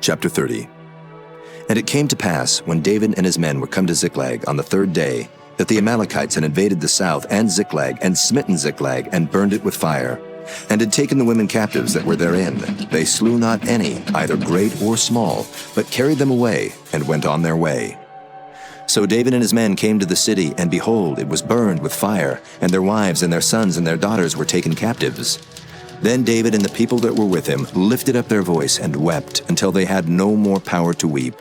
Chapter 30. And it came to pass, when David and his men were come to Ziklag on the third day, that the Amalekites had invaded the south and Ziklag, and smitten Ziklag, and burned it with fire, and had taken the women captives that were therein. They slew not any, either great or small, but carried them away, and went on their way. So David and his men came to the city, and behold, it was burned with fire, and their wives and their sons and their daughters were taken captives. Then David and the people that were with him lifted up their voice and wept until they had no more power to weep.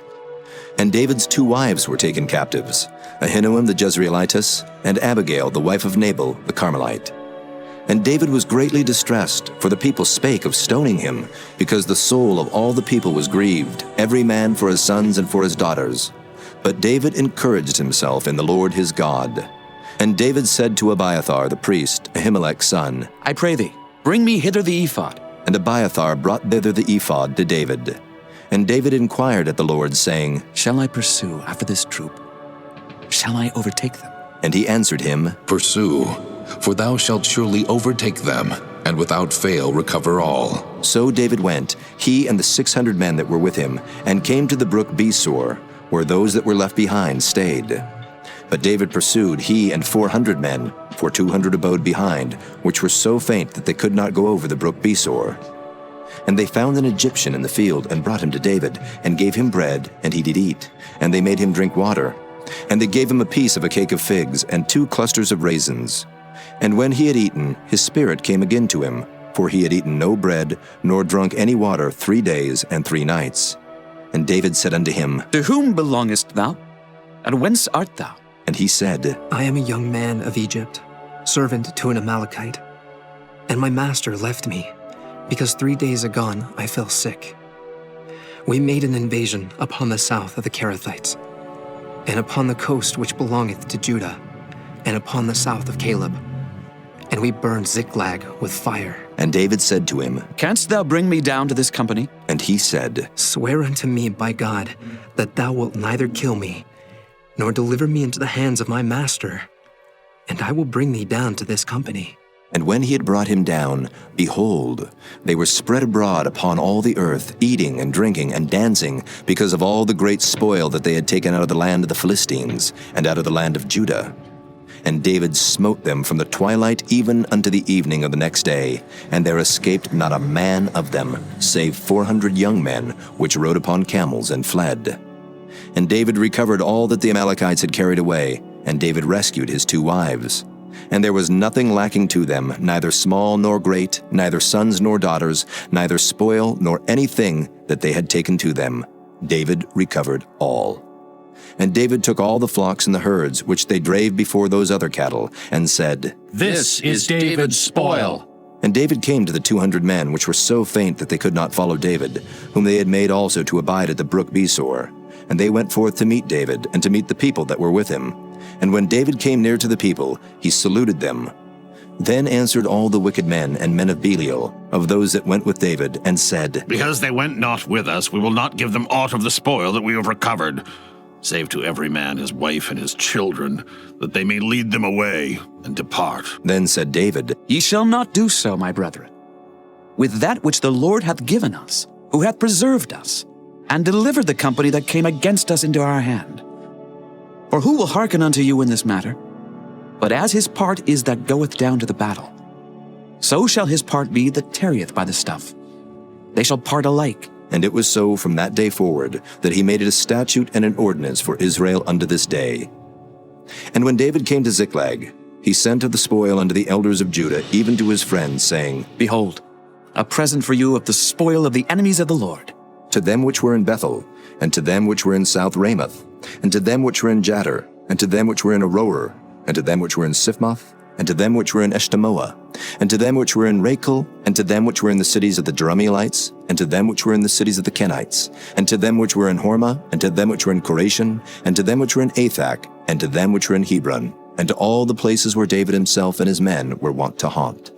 And David's 2 wives were taken captives, Ahinoam the Jezreelitess, and Abigail the wife of Nabal the Carmelite. And David was greatly distressed, for the people spake of stoning him, because the soul of all the people was grieved, every man for his sons and for his daughters. But David encouraged himself in the Lord his God. And David said to Abiathar the priest, Ahimelech's son, I pray thee, bring me hither the ephod. And Abiathar brought thither the ephod to David. And David inquired at the Lord, saying, Shall I pursue after this troop? Shall I overtake them? And he answered him, Pursue, for thou shalt surely overtake them, and without fail recover all. So David went, he and the 600 men that were with him, and came to the brook Besor, where those that were left behind stayed. But David pursued, he and 400 men, for 200 abode behind, which were so faint that they could not go over the brook Besor. And they found an Egyptian in the field, and brought him to David, and gave him bread, and he did eat. And they made him drink water. And they gave him a piece of a cake of figs, and 2 clusters of raisins. And when he had eaten, his spirit came again to him, for he had eaten no bread, nor drunk any water 3 days and 3 nights. And David said unto him, To whom belongest thou? And whence art thou? And he said, I am a young man of Egypt, servant to an Amalekite. And my master left me, because 3 days agone I fell sick. We made an invasion upon the south of the Kerethites, and upon the coast which belongeth to Judah, and upon the south of Caleb. And we burned Ziklag with fire. And David said to him, Canst thou bring me down to this company? And he said, Swear unto me by God that thou wilt neither kill me, nor deliver me into the hands of my master, and I will bring thee down to this company. And when he had brought him down, behold, they were spread abroad upon all the earth, eating and drinking and dancing, because of all the great spoil that they had taken out of the land of the Philistines, and out of the land of Judah. And David smote them from the twilight even unto the evening of the next day, and there escaped not a man of them, save 400 young men, which rode upon camels and fled. And David recovered all that the Amalekites had carried away, and David rescued his 2 wives. And there was nothing lacking to them, neither small nor great, neither sons nor daughters, neither spoil nor anything that they had taken to them. David recovered all. And David took all the flocks and the herds, which they drave before those other cattle, and said, This is David's spoil. And David came to the 200 men, which were so faint that they could not follow David, whom they had made also to abide at the brook Besor. And they went forth to meet David, and to meet the people that were with him. And when David came near to the people, he saluted them. Then answered all the wicked men and men of Belial, of those that went with David, and said, Because they went not with us, we will not give them aught of the spoil that we have recovered, save to every man his wife and his children, that they may lead them away and depart. Then said David, Ye shall not do so, my brethren. With that which the Lord hath given us, who hath preserved us, and delivered the company that came against us into our hand. For who will hearken unto you in this matter? But as his part is that goeth down to the battle, so shall his part be that tarrieth by the stuff. They shall part alike. And it was so from that day forward, that he made it a statute and an ordinance for Israel unto this day. And when David came to Ziklag, he sent of the spoil unto the elders of Judah, even to his friends, saying, Behold, a present for you of the spoil of the enemies of the Lord. To them which were in Bethel, and to them which were in South Ramoth, and to them which were in Jattir, and to them which were in Aroer, and to them which were in Siphmoth, and to them which were in Eshtemoa, and to them which were in Rachel, and to them which were in the cities of the Jerahmeelites, and to them which were in the cities of the Kenites, and to them which were in Hormah, and to them which were in Koration, and to them which were in Athak, and to them which were in Hebron, and to all the places where David himself and his men were wont to haunt.